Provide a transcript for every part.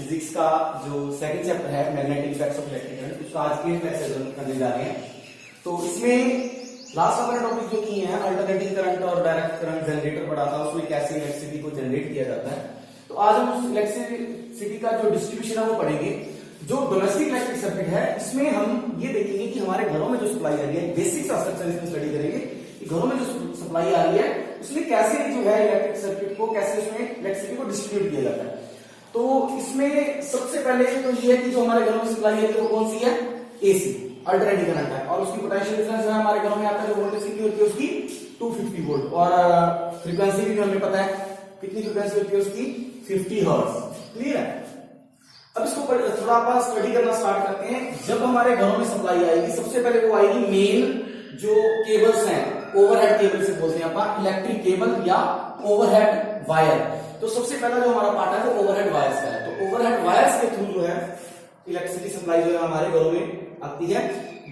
Physics का जो second chapter है magnetic effects of electric current, उसका आज के लेक्चर करने जा रहे हैं। तो इसमें लास्ट अपने टॉपिक जो किए हैं अल्टरनेटिंग करंट और डायरेक्ट करंट जनरेटर पढ़ा था, उसमें कैसे इलेक्ट्रिसिटी को जनरेट किया जाता है। तो आज हम उस इलेक्ट्रिसिटी का जो डिस्ट्रीब्यूशन है वो पढ़ेंगे। जो डोमेस्टिक इलेक्ट्रिक सर्किट है इसमें हम ये देखेंगे कि हमारे घरों में जो सप्लाई आ रही है, बेसिक स्ट्रक्चर इसमें स्टडी करेंगे कि घरों में जो सप्लाई आ रही है उसमें कैसे जो है इलेक्ट्रिक सर्किट को कैसे उसमें इलेक्ट्रिसिटी को डिस्ट्रीब्यूट किया जाता है। तो इसमें सबसे पहले तो ये है कि जो हमारे घरों में सप्लाई है वो कौन सी है, एसी अल्टरनेटिंग करंट है, और उसकी पोटेंशियल डिफरेंस जो है हमारे घरों में आता है, जो वोल्टेज की होती है उसकी 250 वोल्ट, और फ्रीक्वेंसी भी हमें पता है कितनी फ्रीक्वेंसी होती है उसकी 50 हर्ट्ज। क्लियर है। अब इसको थोड़ा आप स्टडी करना स्टार्ट करते हैं। जब हमारे घरों में सप्लाई आएगी सबसे पहले वो आएगी मेन जो केबल्स हैं, ओवरहेड केबल से बोलते हैं अपन, इलेक्ट्रिक केबल या ओवरहेड वायर। तो सबसे पहला जो हमारा पार्ट है वो ओवरहेड वायर्स का है। तो ओवरहेड वायर्स के थ्रू जो है इलेक्ट्रिसिटी सप्लाई जो है हमारे घरों में आती है,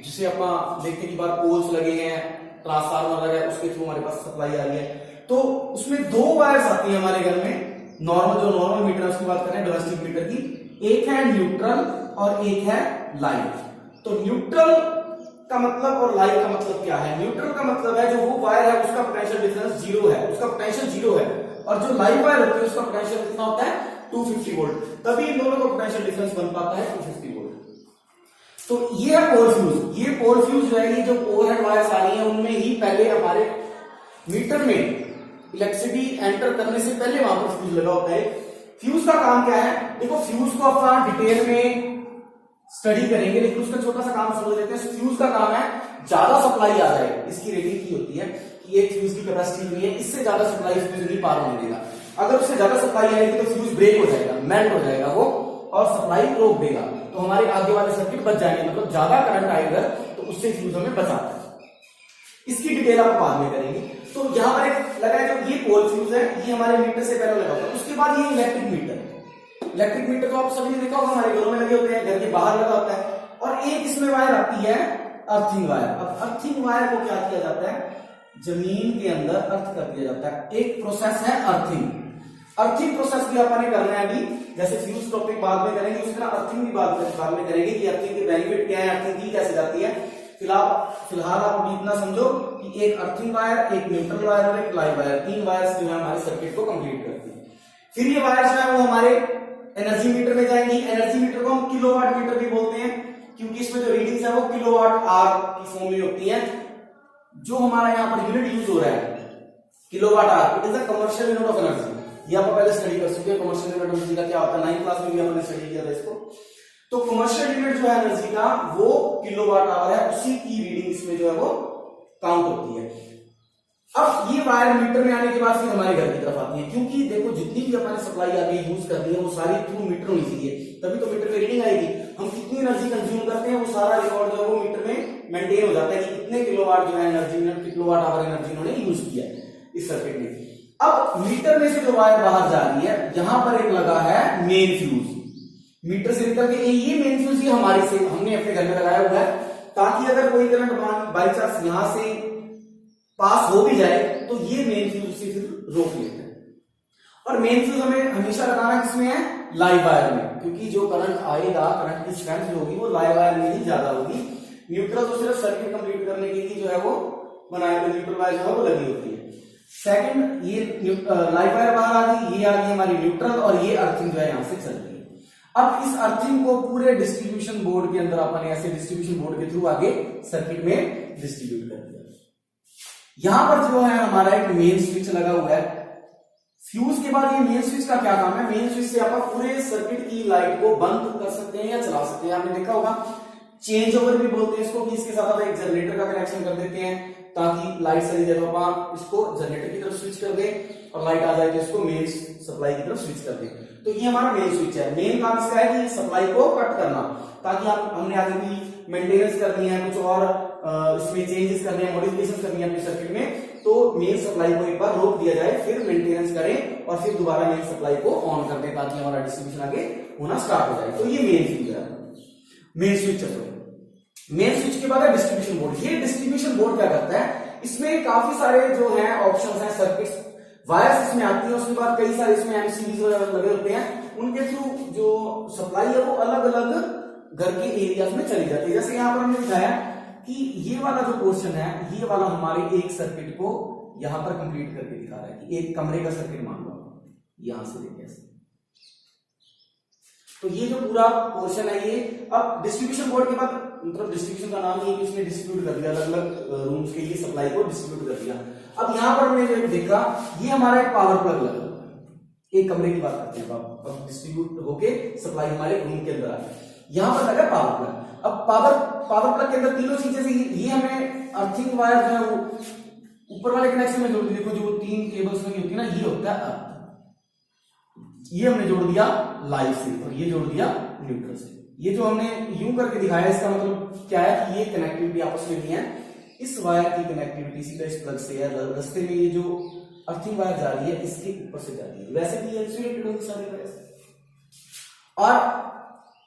जिसे अपन देखते कि बार पोल्स लगे हैं, ट्रांसफार्मर लगा है, उसके थ्रू हमारे पास सप्लाई आ रही है। तो उसमें दो वायर्स आती है हमारे घर में। नॉर्मल मीटर उसकी बात करें, डोमेस्टिक मीटर की, एक है न्यूट्रल और एक है लाइव। तो न्यूट्रल का मतलब और लाइव का मतलब क्या है? न्यूट्रल का मतलब है जो वो वायर है उसका पोटेंशियल डिफरेंस जीरो है, उसका पोटेंशियल जीरो है, और जो लाइव वायर होती है उसका पोटेंशियल कितना होता है 250 वोल्ट। तभी इन दोनों का पोटेंशियल डिफरेंस बन पाता है 250 वोल्ट। तो ये है पोल फ्यूज। ये पोल फ्यूज जो है, ये जो ओवरहेड वायर्स आ रही है उनमें ही पहले हमारे मीटर में इलेक्ट्रिसिटी एंटर करने से पहले वहां पर फ्यूज लगा होता है। फ्यूज का काम क्या है? देखो फ्यूज को अपन डिटेल में स्टडी करेंगे, लेकिन उसका छोटा सा काम समझ लेते हैं। फ्यूज का काम है ज्यादा सप्लाई आ जाए, इसकी रेटिंग की होती है कि एक फ्यूज की कैपेसिटी हुई है, इससे ज्यादा सप्लाई फ्यूज नहीं पार होने देगा। अगर उससे ज्यादा सप्लाई आएगी तो फ्यूज ब्रेक हो जाएगा, मेल्ट हो जाएगा वो, और सप्लाई रोक देगा। तो हमारे आगे वाले सर्किट बच जाएंगे, मतलब ज्यादा करंट आएगा तो उससे फ्यूज हमें बचाता है। इसकी डिटेल आप बाद में करेंगे। तो यहां पर एक लगा है जो ये पोल फ्यूज है, ये हमारे मीटर से पहले लगा होता है। उसके बाद ये इलेक्ट्रिक मीटर। इलेक्ट्रिक मीटर तो आप सभी ने देखा होगा, हमारे घरों में लगे होते हैं, घर के बाहर लगा होता है। और एक इसमें वायर आती है अर्थिंग वायर। अब अर्थिंग वायर को क्या किया जाता है? जमीन के अंदर अर्थ कर दिया जाता है। एक प्रोसेस है अर्थिंग। अर्थिंग प्रोसेस भी अपन करना है अभी, जैसे फ्यूज टॉपिक बाद में करेंगे, उसी तरह अर्थिंग भी बाद में करेंगे कि अर्थिंग के बेनिफिट क्या है, अर्थिंग की कैसे जाती है। फिलहाल आप अभी इतना समझो कि एक अर्थिंग वायर, एक न्यूट्रल वायर और एक लाइव वायर, तीन वायर्स जो है हमारे सर्किट को कंप्लीट करती है। फिर ये वायर जो है वो हमारे एनर्जी मीटर में जाएंगी। एनर्जी मीटर को हम किलोवाट मीटर भी बोलते हैं, क्योंकि इसमें जो रीडिंग्स है वो किलोवाट आवर की फॉर्म में होती है। जो हमारा यहाँ पर यूनिट यूज हो रहा है kilowatt hour, it is a commercial unit of energy. ये आप पहले स्टडी कर चुके हैं, कमर्शियल यूनिट ऑफ एनर्जी का क्या होता है, 9th क्लास में भी हमने स्टडी किया था इसको। तो कमर्शियल यूनिट जो है एनर्जी का वो किलोवाट आवर है, उसी की रीडिंग इसमें जो है वो काउंट होती है। अब ये वायर मीटर में आने के बाद फिर हमारे घर की तरफ आती है, क्योंकि देखो जितनी भी अपने सप्लाई आगे यूज कर रही है वो सारी थ्रू मीटर होनी चाहिए, तभी तो मीटर पे रीडिंग आएगी। हम कितनी एनर्जी कंज्यूम करते हैं वो सारा रिकॉर्ड जो है वो मीटर में मेंटेन हो जाता है कि कितने किलोवाट जो है एनर्जी, किलोवाट आवर एनर्जी उन्होंने यूज किया इस सर्किट में। अब मीटर में से जो वायर बाहर जा रही है, यहां पर एक लगा है मेन फ्यूज। मीटर से निकल के ये मेन फ्यूज, ये हमारे से हमने अपने घर में लगाया हुआ है, ताकि अगर कोई करंट बाई चांस यहां से पास हो भी जाए तो ये मेन फ्यूज से फिर रोक लेते हैं। और मेन फ्यूज हमें हमेशा लगाना किसमें है? लाइव वायर में, क्योंकि जो करंट आएगा, करंट की स्ट्रेंथ जो होगी वो लाइव वायर में ही ज्यादा होगी। न्यूट्रल तो सिर्फ सर्किट कंप्लीट करने के लिए जो है वो बनाए हुए न्यूट्रल वायर जो है वो लगी होती है। सेकंड, ये लाइव वायर बाहर आ गई, ये आ गई हमारी न्यूट्रल, और ये अर्थिंग जो है यहां से चल रही है। अब इस अर्थिंग को पूरे डिस्ट्रीब्यूशन बोर्ड के अंदर अपन ऐसे डिस्ट्रीब्यूशन बोर्ड के थ्रू आगे सर्किट में डिस्ट्रीब्यूट कर दिया। यहां पर जो है हमारा एक मेन स्विच लगा हुआ है। फ्यूज के बाद ये मेन स्विच का क्या काम है? मेन स्विच से आप पूरे सर्किट की लाइट को बंद कर सकते हैं या चला सकते हैं। आपने देखा होगा चेंज ओवर भी बोलते हैं इसको, कि इसके साथ आप एक जनरेटर का कनेक्शन कर देते हैं ताकि लाइट चली जाए, तो आप इसको जनरेटर की तरफ स्विच कर दें और लाइट आ जाए तो इसको मेन सप्लाई की तरफ स्विच कर दें। तो ये हमारा मेन स्विच है। मेन काम इसका है कि सप्लाई को कट करना, ताकि आप हमने आगे भी मेंटेनेंस करनी है, कुछ और इसमें चेंजेस करने हैं, मॉडिफिकेशन करनी है अपने सर्किट में, तो मेन सप्लाई को एक बार रोक दिया जाए, फिर मेंटेनेंस करें और फिर दोबारा मेन सप्लाई को ऑन कर दें, ताकि हमारा डिस्ट्रीब्यूशन आगे होना स्टार्ट हो जाए। तो ये मेन स्विच है, मेन स्विच है। मेन स्विच के बाद है डिस्ट्रीब्यूशन बोर्ड। ये डिस्ट्रीब्यूशन बोर्ड क्या करता है? इसमें काफी सारे जो है ऑप्शंस हैं, सर्किट्स, वायर्स इसमें आती है। उसके बाद कई सारे इसमें एमसीबीज वगैरह लगे होते हैं, उनके थ्रू जो सप्लाई है वो अलग अलग घर के एरियाज में चली जाती है। जैसे यहाँ पर हमने दिखाया कि ये वाला जो पोर्शन है, ये वाला हमारे एक सर्किट को यहां पर कंप्लीट करके दिखा रहा है कि एक कमरे का सर्किट मान लो यहां से लेके ऐसे। तो ये जो पूरा पोर्शन है ये अब डिस्ट्रीब्यूशन बोर्ड के बाद, मतलब डिस्ट्रीब्यूशन का नाम ये कि उसने डिस्ट्रीब्यूट कर दिया, अलग अलग रूम्स के लिए सप्लाई को डिस्ट्रीब्यूट कर दिया। अब यहां पर हमने जो देखा ये हमारा एक पावर प्लग लगा, एक कमरे की बात करते हैं, अब डिस्ट्रीब्यूट होके सप्लाई हमारे रूम के अंदर आ गई। यहां पर लगा पावर प्लग। अब पावर प्लग के अंदर तीनों चीजें से ये हमें अर्थिंग वायर जो है वो ऊपर वाले कनेक्शन में जोड़ दी। देखो जो 3 केबल्स में होती है ना, ये होता है अर्थ, ये हमने जोड़ दिया लाइव से और ये जोड़ दिया न्यूट्रल से। ये जो हमने यूं करके दिखाया इसका मतलब क्या है कि ये कनेक्टिविटी आपस में नहीं है, इस वायर की कनेक्टिविटी सीधा इस प्लग से है, रास्ते में ये जो अर्थिंग वायर जा रही है इसके ऊपर से जा रही है, वैसे भी ये इंसुलेटेड होगी सारी वायर। और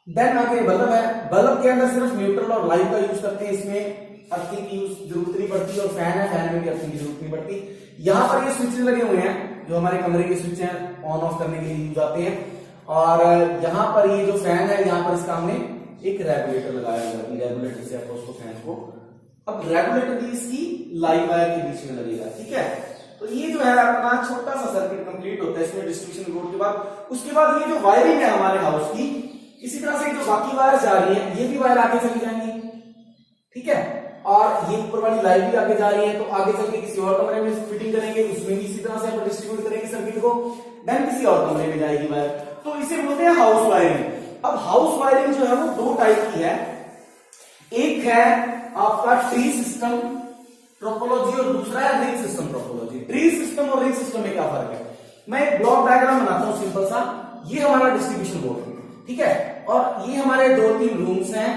देन आगे बल्ब है, बल्ब के अंदर सिर्फ न्यूट्रल और लाइव का यूज करते हैं, इसमें अर्थिंग की जरूरत नहीं पड़ती। और फैन है, फैन में भी अर्थिंग की जरूरत नहीं पड़ती। यहां पर ये स्विच लगे हुए हैं जो हमारे कमरे के स्विच हैं, ऑन ऑफ करने के लिए यूज आते हैं। और यहां पर ये जो फैन है, यहां पर इसका हमने एक रेगुलेटर लगाया हुआ है, रेगुलेटर से आप उसको फैन को, अब रेगुलेटर भी इसकी लाइव वायर के बीच में लगेगा, ठीक है। तो ये जो है अपना छोटा सा सर्किट कंप्लीट होता है इसमें डिस्ट्रीब्यूशन बोर्ड के बाद। उसके बाद ये जो वायरिंग है हमारे हाउस की, इसी तरह से जो बाकी वायर जा रही है ये भी वायर आगे चली जाएंगी, ठीक है। और ये ऊपर वाली लाइट भी आगे जा रही है, तो आगे चल के किसी और कमरे में फिटिंग करेंगे, उसमें भी इसी तरह से आप डिस्ट्रीब्यूट करेंगे सर्किट को, देन किसी और कमरे में जाएगी वायर। तो इसे बोलते हैं हाउस वायरिंग। अब हाउस वायरिंग जो है वो 2 टाइप की है, एक है आपका ट्री सिस्टम टोपोलॉजी और दूसरा है ring system topology. Tree system और रिंग सिस्टम में क्या फर्क है, मैं एक ब्लॉक डायग्राम बनाता हूं सिंपल सा। ये हमारा डिस्ट्रीब्यूशन बोर्ड है, ठीक है, और ये हमारे 2-3 रूम्स हैं।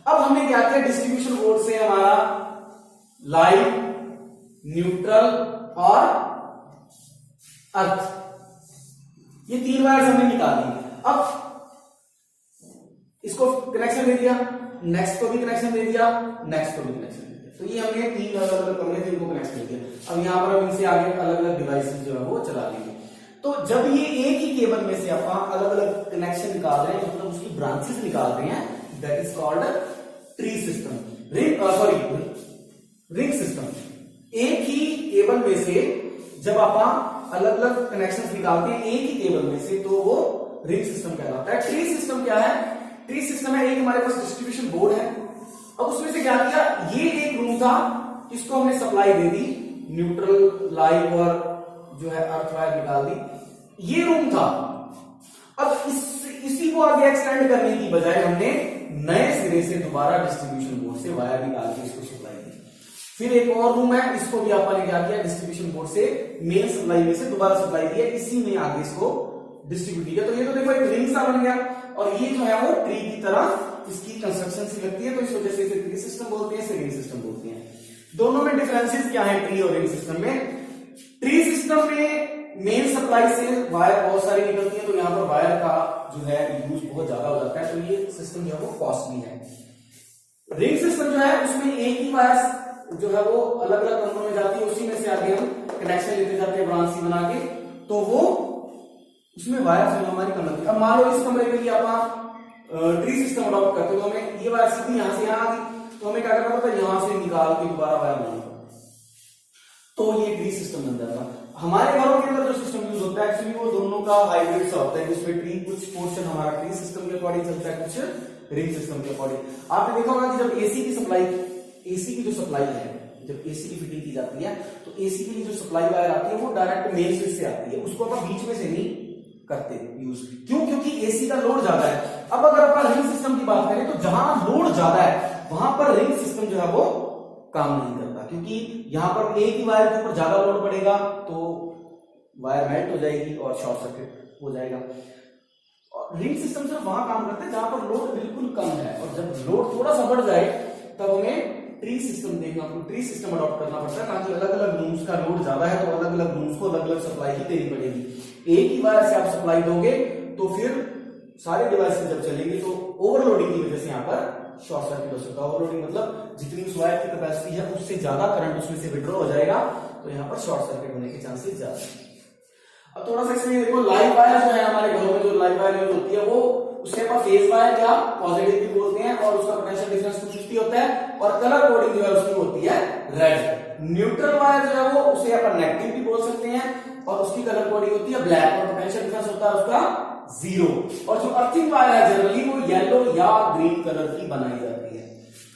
अब हमने क्या किया, डिस्ट्रीब्यूशन बोर्ड से हमारा लाइव, न्यूट्रल और अर्थ, ये 3 वायर्स हमने निकाल दी। अब इसको कनेक्शन दे दिया, नेक्स्ट को भी कनेक्शन दे दिया, नेक्स्ट को भी कनेक्शन दे दिया। तो ये हमने 3 अलग अलग कमरे थे, इनको कनेक्शन दे दिया। अब यहां पर हम इनसे आगे अलग अलग डिवाइसेस जो है वो चला लेंगे। तो जब ये एक ही केबल में से आप अलग अलग कनेक्शन निकाल रहे हैं, मतलब उसकी ब्रांचेस निकाल रहे हैं, that is called tree system, ring system. एक ही केबल में से जब आप अलग अलग कनेक्शंस निकालते हैं एक ही केबल में से, तो वो रिंग सिस्टम कहलाता है। ट्री सिस्टम क्या है, ट्री सिस्टम है एक हमारे पास डिस्ट्रीब्यूशन बोर्ड है। अब उसमें से क्या किया, ये एक रूम था, इसको हमने सप्लाई दे दी, न्यूट्रल, लाइव और जो है अर्थ वायर निकाल दी, ये रूम था। अब इसी को आगे एक्सटेंड करने की बजाय हमने नए सिरे से दोबारा डिस्ट्रीब्यूशन बोर्ड से वायर निकाल के इसको सप्लाई दी। फिर एक और रूम है, इसको भी आपने क्या किया, डिस्ट्रीब्यूशन बोर्ड से मेन सप्लाई में से दोबारा सप्लाई दिया, इसी में आगे इसको डिस्ट्रीब्यूट किया। तो ये तो देखो एक रिंग सा बन गया, और ये जो है वो ट्री की तरह इसकी कंस्ट्रक्शन सी लगती है, तो इस वजह से इसे ट्री सिस्टम बोलते हैं, इसे रिंग सिस्टम बोलते हैं। दोनों में डिफरेंसेस क्या है ट्री और रिंग सिस्टम में। ट्री सिस्टम में मेन सप्लाई से वायर बहुत सारी निकलती है, तो यहाँ पर वायर का जो है यूज बहुत ज्यादा हो जाता है, तो ये सिस्टम जो है वो कॉस्टली है। रिंग सिस्टम जो है उसमें एक ही वायर जो है वो अलग अलग कमरों में जाती है, उसी में से आगे हम कनेक्शन लेते जाते हैं ब्रांच सी बना के, तो वो उसमें वायर जो हमारी कम लगती है। अब मान लो इस कमरे के लिए आप ट्री सिस्टम अडॉप्ट करते हो, तो हमें ये वायर सीधी यहां से यहां आ गई, तो हमें क्या करना पड़ता है, यहां से निकाल के दोबारा वायर बनाना पड़ता है, तो ये ट्री सिस्टम बन जाता है। हमारे घरों के अंदर जो सिस्टम यूज होता है एक्चुअली वो दोनों का हाइब्रिड सा होता है, जिसमें ट्री कुछ पोर्शन हमारा ट्री सिस्टम के अकॉर्डिंग चलता है, कुछ रिंग सिस्टम के अकॉर्डिंग। आपने देखा होगा कि जब एसी की सप्लाई, एसी की जो सप्लाई है, जब एसी की फिटिंग की जाती है, तो एसी के लिए जो सप्लाई वायर आती है वो डायरेक्ट मेन स्विच से आती है, उसको आप बीच में से नहीं करते यूज। क्यों, क्योंकि एसी का लोड ज्यादा है। अब अगर अपन रिंग सिस्टम की बात करें, तो जहां लोड ज्यादा है वहां पर रिंग सिस्टम जो है वो काम नहीं करता, क्योंकि यहां पर एक ही वायर के ऊपर ज्यादा लोड पड़ेगा तो वायर मेल्ट हो जाएगी और शॉर्ट सर्किट हो जाएगा। और रिंग सिस्टम सिर्फ वहां काम करते हैं जहां पर लोड बिल्कुल कम है, और जब लोड थोड़ा सा बढ़ जाए तब हमें ट्री सिस्टम देखना, ट्री सिस्टम अडॉप्ट करना पड़ता है, ताकि अलग अलग रूम्स का लोड ज्यादा है तो अलग अलग रूम्स को अलग अलग सप्लाई ही देनी पड़ेगी। एक ही वायर से आप सप्लाई दोगे तो फिर सारे डिवाइसेस जब चलेंगे तो ओवरलोडिंग की वजह से यहाँ पर शॉर्ट सर्किट हो सकता है। ओवरलोडिंग मतलब जितनी उस वायर की कैपेसिटी है उससे ज्यादा करंट उसमें से विड्रॉ हो जाएगा, तो यहाँ पर शॉर्ट सर्किट होने के चांसेस ज्यादा है। अब थोड़ा सा इसमें देखो, लाइव वायर जो है हमारे घरों में जो लाइव वायर यूज होती है वो उसके पास फेज वायर या पॉजिटिव भी बोलते हैं, और उसका पोटेंशियल डिफरेंस 250 होता है, और कलर कोडिंग जो है उसकी होती है रेड। न्यूट्रल वायर जो है वो उसे अपन नेगेटिव भी बोल सकते हैं, और उसकी कलर कोडिंग होती है ब्लैक, और पोटेंशियल डिफरेंस होता है उसका 0। और जो अर्थिंग वायर है जनरली वो येलो या ग्रीन कलर की बनाई जाती है।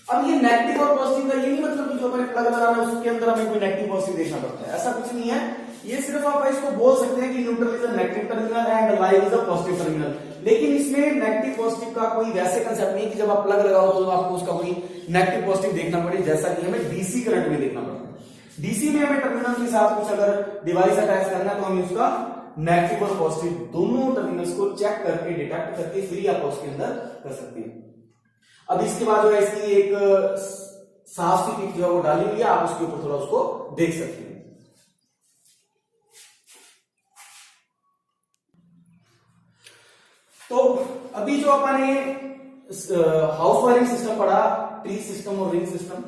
अब ये नेगेटिव और पॉजिटिव का ये नहीं मतलब कि जो अपन प्लग लगा रहे हैं उसके अंदर हमें कोई नेगेटिव पॉजिटिव देखना पड़ता है, ऐसा कुछ नहीं है। ये सिर्फ आप इसको बोल सकते हैं कि neutral is a negative terminal and live is a positive terminal, लेकिन इसमें नेगेटिव पॉजिटिव का कोई वैसे कंसेप्ट नहीं है कि जब आप प्लग लगाओ तो आपको उसका कोई नेगेटिव पॉजिटिव देखना पड़े, जैसा कि हमें डीसी करंट में देखना पड़ता है। डीसी में हमें टर्मिनल के साथ कुछ अगर डिवाइस अटैच करना है तो हम उसका नेगेटिव और पॉजिटिव दोनों टर्मिनल्स को चेक करके डिटेक्ट करके फिर आप उसके अंदर कर सकते हैं। अब इसके बाद जो है इसकी एक साफ सी पिक जो है वो डाली हुई है, आप उसके ऊपर थोड़ा उसको देख सकते हैं। तो अभी जो अपन ने हाउस वायरिंग सिस्टम पढ़ा, ट्री सिस्टम और रिंग सिस्टम,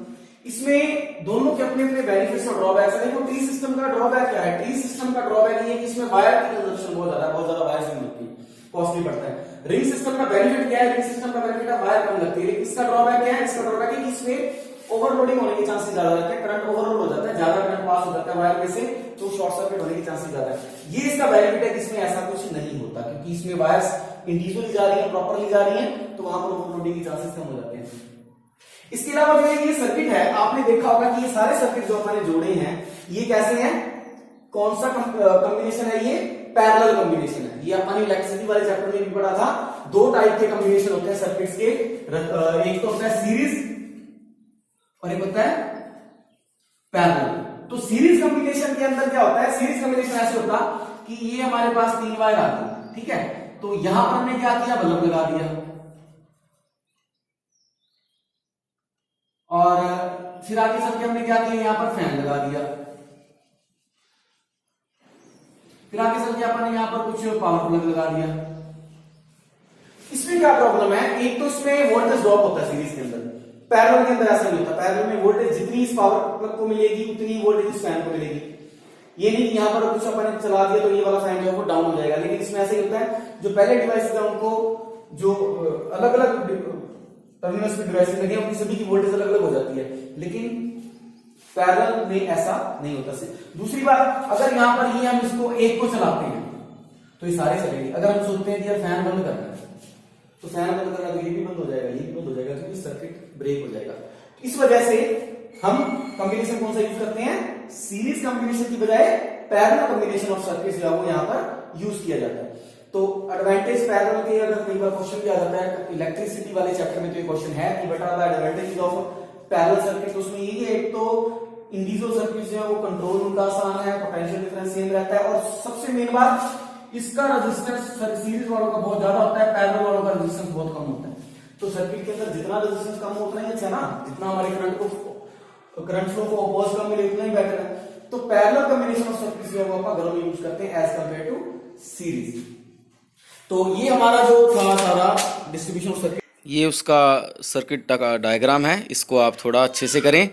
इसमें दोनों के अपने अपने बेनिफिट्स और ड्रॉबैक्स है। देखो ट्री सिस्टम का ड्रॉबैक क्या है? ट्री सिस्टम का ड्रॉबैक ये है कि इसमें वायर की कंजप्शन बहुत ज्यादा वायर यूज होती है, कॉस्टली पड़ता है। रिंग सिस्टम का बेनिफिट क्या है? रिंग सिस्टम का बेनिफिट है वायर कम लगती है, लेकिन इसका ड्रॉबैक क्या है? इसका ड्रॉबैक है कि इसमें ओवरलोडिंग होने के चांसेस ज्यादा रहते हैं, करंट ओवरलोड हो जाता है, ज्यादा करंट पास हो जाता है वायर में से, तो शॉर्ट सर्किट होने के चांसेस ज्यादा है। ये इसका बेनिफिट है कि इसमें ऐसा कुछ नहीं होता, क्योंकि इसमें वायर्स इंडिविजुअली जा रही है, प्रॉपरली जा रही है, तो वहां पर ओवरलोडिंग के चांसेस कम हो जाते हैं। इसके अलावा जो ये सर्किट है, आपने देखा होगा कि ये सारे सर्किट जो अपने जोड़े हैं ये कैसे हैं? कौन सा कॉम्बिनेशन है? ये पैरेलल कॉम्बिनेशन है। ये अपन इलेक्ट्रिसिटी वाले चैप्टर में भी पढ़ा था। दो टाइप के कॉम्बिनेशन होते हैं सर्किट्स के, एक तो होता है सीरीज और एक होता है पैरेलल। तो सीरीज कॉम्बिनेशन के अंदर क्या होता है? सीरीज कॉम्बिनेशन ऐसे होता कि ये हमारे पास 3 वायर आती है, ठीक है, तो यहां पर हमने क्या किया? बल्ब लगा दिया, और फिर आगे चल के हमने क्या किया? यहां पर फैन लगा दिया, फिर आगे चल के अपन यहां पर कुछ पावर प्लग लगा दिया। इसमें क्या प्रॉब्लम है? एक तो इसमें वोल्टेज ड्रॉप होता है सीरीज के अंदर, पैरेलल के अंदर ऐसा नहीं होता। पैरेलल में वोल्टेज जितनी इस पावर प्लग को मिलेगी उतनी वोल्टेज इस फैन को मिलेगी। ये नहीं कि यहां पर कुछ अपन चला दिया तो ये वाला फैन जो है वो डाउन हो जाएगा, लेकिन इसमें ऐसा ही होता है। जो पहले डिवाइसेस है उनको जो अलग अलग टर्मिनल्स पे डिवाइसेस लगे हैं उनकी सभी की वोल्टेज अलग अलग हो जाती है, लेकिन पैरेलल में ऐसा नहीं होता। दूसरी बात, अगर यहां पर ये हम इसको एक को चलाते हैं तो ये सारे चलेंगे। अगर हम सोचते हैं कि यार फैन बंद करना है तो फैन बंद करना, तो ये भी बंद हो जाएगा, ये भी बंद हो जाएगा, क्योंकि सर्किट ब्रेक हो जाएगा। इस वजह से हम कॉम्बिनेशन कौन सा यूज करते हैं? सीरीज कॉम्बिनेशन की बजाय पैरेलल कॉम्बिनेशन ऑफ सर्किट्स जो है वो यहां पर यूज किया जाता है। तो एडवांटेज पैरेलल के अगर कई बार क्वेश्चन भी आ जाता है इलेक्ट्रिसिटी वाले चैप्टर में, तो ये क्वेश्चन है कि बेटा the advantage of parallel circuit, तो उसमें यही है, एक तो इंडिविजुअल सर्किट जो है वो कंट्रोल उनका आसान है, पोटेंशियल डिफरेंस सेम रहता है, और सबसे मेन बात इसका रेजिस्टेंस सीरीज वालों का बहुत ज्यादा होता है, पैरेलल वालों का रेजिस्टेंस बहुत कम होता है। तो सर्किट के अंदर जितना रेजिस्टेंस कम उतना ही अच्छा ना, जितना हमारे करंट फ्लो को अपोज कम मिले उतना ही बेटर है। तो पैरेलल कॉम्बिनेशन ऑफ सर्किट्स जो है वो अपन घरों में यूज करते हैं एज कंपेयर टू सीरीज। तो ये हमारा जो था सारा डिस्ट्रीब्यूशन ऑफ सर्किट, ये उसका सर्किट का डायग्राम है, इसको आप थोड़ा अच्छे से करें।